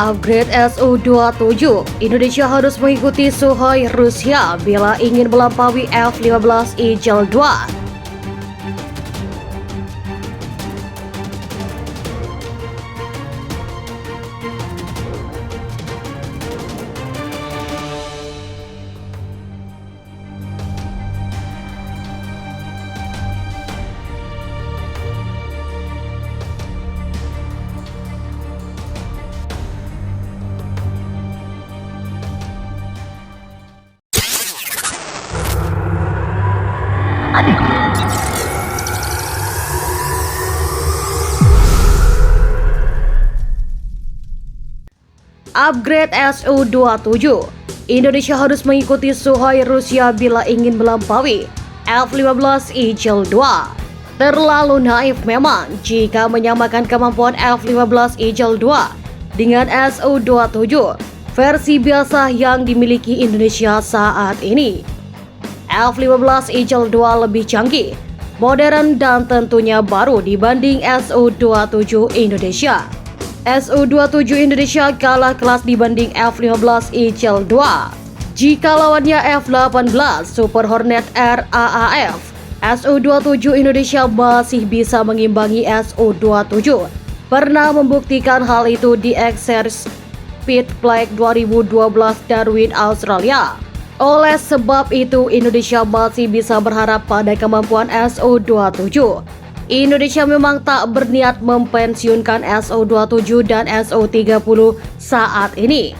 Upgrade Su-27, Indonesia harus mengikuti Sukhoi Rusia bila ingin melampaui F-15 Eagle 2. Upgrade Su-27, Indonesia harus mengikuti Sukhoi Rusia bila ingin melampaui F-15 Eagle 2. Terlalu naif memang jika menyamakan kemampuan F-15 Eagle 2 dengan Su-27 versi biasa yang dimiliki Indonesia saat ini. F-15 Eagle 2 lebih canggih, modern dan tentunya baru dibanding Su-27 Indonesia. Su-27 Indonesia kalah kelas dibanding F-15 Eagle 2. Jika lawannya F-18 Super Hornet RAAF, Su-27 Indonesia masih bisa mengimbangi Su-27. Pernah membuktikan hal itu di Exercise Pit Flag 2012 Darwin, Australia. Oleh sebab itu, Indonesia masih bisa berharap pada kemampuan Su-27. Indonesia memang tak berniat mempensiunkan Su-27 dan Su-30 saat ini.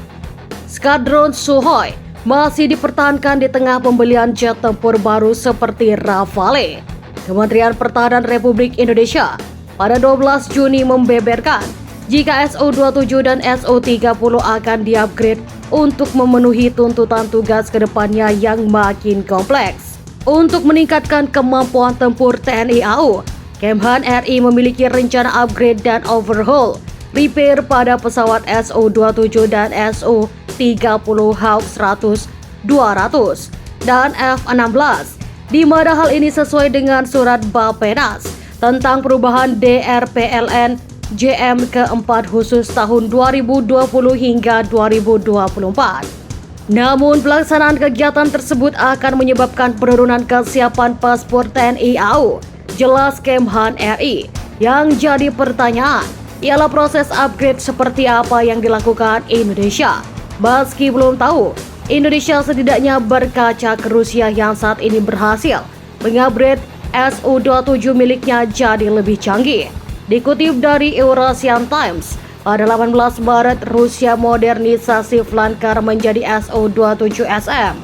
Skadron Sukhoi masih dipertahankan di tengah pembelian jet tempur baru seperti Rafale. Kementerian Pertahanan Republik Indonesia pada 12 Juni membeberkan jika Su-27 dan Su-30 akan di-upgrade untuk memenuhi tuntutan tugas kedepannya yang makin kompleks. Untuk meningkatkan kemampuan tempur TNI AU, Kemhan RI memiliki rencana upgrade dan overhaul repair pada pesawat Su-27 dan Su-30 Hawk 100, 200, dan F-16, di mana hal ini sesuai dengan surat Bappenas tentang perubahan DRPLN JM keempat khusus tahun 2020 hingga 2024. Namun pelaksanaan kegiatan tersebut akan menyebabkan penurunan kesiapan paspor TNI AU. Jelas Kemhan RI. Yang jadi pertanyaan ialah proses upgrade seperti apa yang dilakukan Indonesia. Meski belum tahu, Indonesia setidaknya berkaca ke Rusia yang saat ini berhasil mengupgrade Su-27 miliknya jadi lebih canggih. Dikutip dari Eurasian Times, pada 18 Maret Rusia modernisasi flanker menjadi Su-27SM.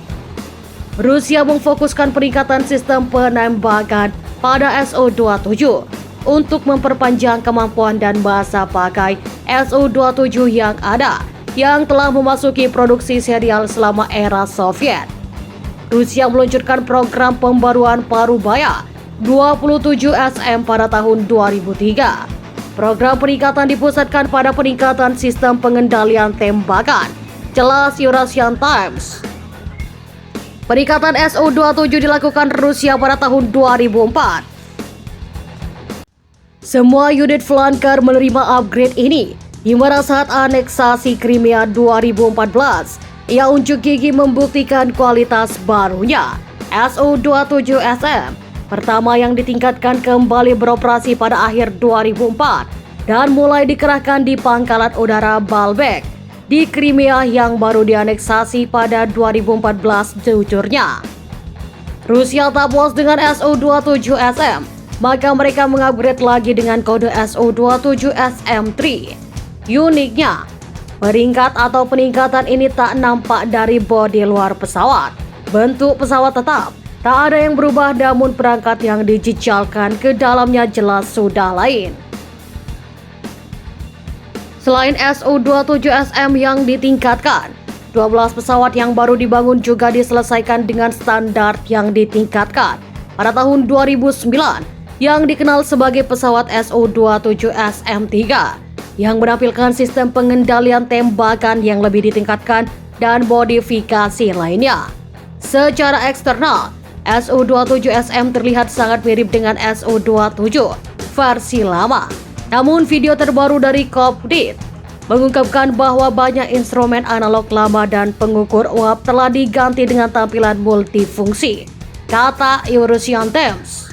Rusia memfokuskan peningkatan sistem penembakan pada Su-27 untuk memperpanjang kemampuan dan masa pakai Su-27 yang ada, yang telah memasuki produksi serial selama era Soviet. Rusia meluncurkan program pembaruan Parubaya 27SM pada tahun 2003. Program peningkatan dipusatkan pada peningkatan sistem pengendalian tembakan. Jelas Eurasian Times. Peningkatan Su-27 dilakukan Rusia pada tahun 2004. Semua unit flanker menerima upgrade ini, di mana saat aneksasi Crimea 2014, ia unjuk gigi membuktikan kualitas barunya. Su-27SM pertama yang ditingkatkan kembali beroperasi pada akhir 2004 dan mulai dikerahkan di Pangkalan Udara Baalbek di Crimea yang baru dianeksasi pada 2014 jujurnya. Rusia tak puas dengan Su-27SM, maka mereka mengupgrade lagi dengan kode Su-27SM3. Uniknya, peringkat atau peningkatan ini tak nampak dari bodi luar pesawat. Bentuk pesawat tetap, tak ada yang berubah, namun perangkat yang dijejalkan ke dalamnya jelas sudah lain. Selain Su-27SM yang ditingkatkan, 12 pesawat yang baru dibangun juga diselesaikan dengan standar yang ditingkatkan pada tahun 2009 yang dikenal sebagai pesawat Su-27SM3 yang menampilkan sistem pengendalian tembakan yang lebih ditingkatkan dan modifikasi lainnya. Secara eksternal, Su-27SM terlihat sangat mirip dengan Su-27 versi lama. Namun video terbaru dari Cockpit mengungkapkan bahwa banyak instrumen analog lama dan pengukur uap telah diganti dengan tampilan multifungsi, kata Eurasian Times.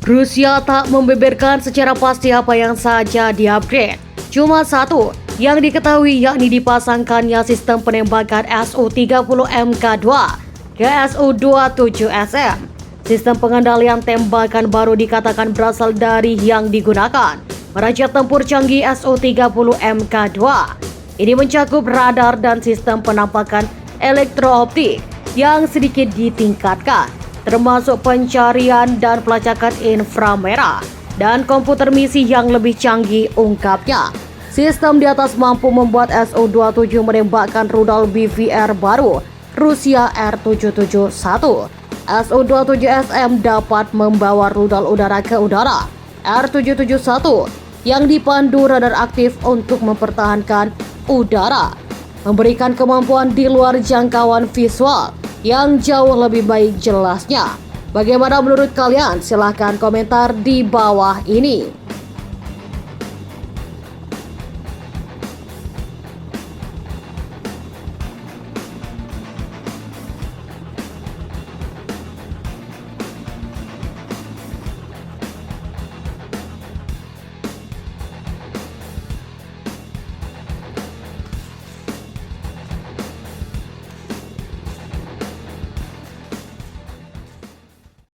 Rusia tak membeberkan secara pasti apa yang saja di-upgrade. Cuma satu yang diketahui, yakni dipasangkannya sistem penembakan Su-30MK2 ke Su-27SM. Sistem pengendalian tembakan baru dikatakan berasal dari yang digunakan pada jet tempur canggih Su-30MK2. Ini mencakup radar dan sistem penampakan elektrooptik yang sedikit ditingkatkan, termasuk pencarian dan pelacakan inframerah dan komputer misi yang lebih canggih, ungkapnya. Sistem di atas mampu membuat Su-27 menembakkan rudal BVR baru Rusia R-771. Su-27SM dapat membawa rudal udara ke udara R-771 yang dipandu radar aktif untuk mempertahankan udara, memberikan kemampuan di luar jangkauan visual yang jauh lebih baik jelasnya. Bagaimana menurut kalian? Silahkan komentar di bawah ini.